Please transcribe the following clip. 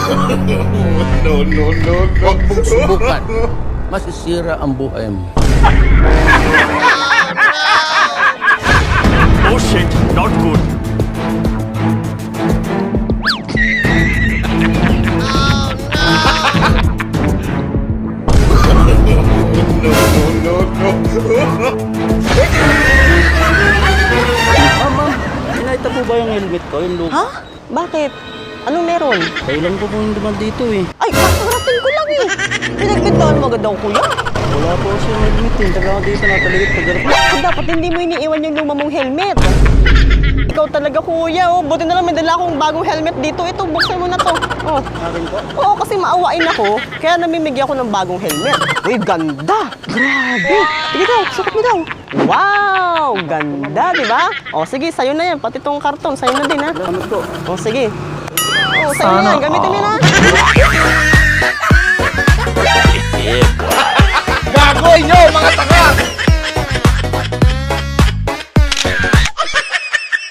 No, no, no, no. Huwag mong subukan. Masisira ang buhay mo. Oh shit, not good. No, no, no, no. Ma'am, nakita po ba yung helmet ko? Yung logo? Ha? Bakit? Anong meron? Kailan ko pong duman dito eh. Ay, kakarating ko lang eh. Pinagbintahan mo agad daw, kuya. Wala po kasi yung helmet eh. Taga ako dito nataligit pagarap. Dapat hindi mo iniiwan yung luma mong helmet. Ikaw talaga, kuya. Oh. Buti na lang may dala akong bagong helmet dito. Ito, buksan mo na to. Oh. Akin po? Oo, kasi maawain ako. Kaya namimigyan ako ng bagong helmet. Uy, ganda! Grabe! Sige daw, sukat mo daw. Wow! Ganda, di ba? O, sige, sa'yo na yan. Pati tong karton, sa'yo na din, ha? Salamat po. O, sige. O, sa'yo na yan. Gamitin mo na.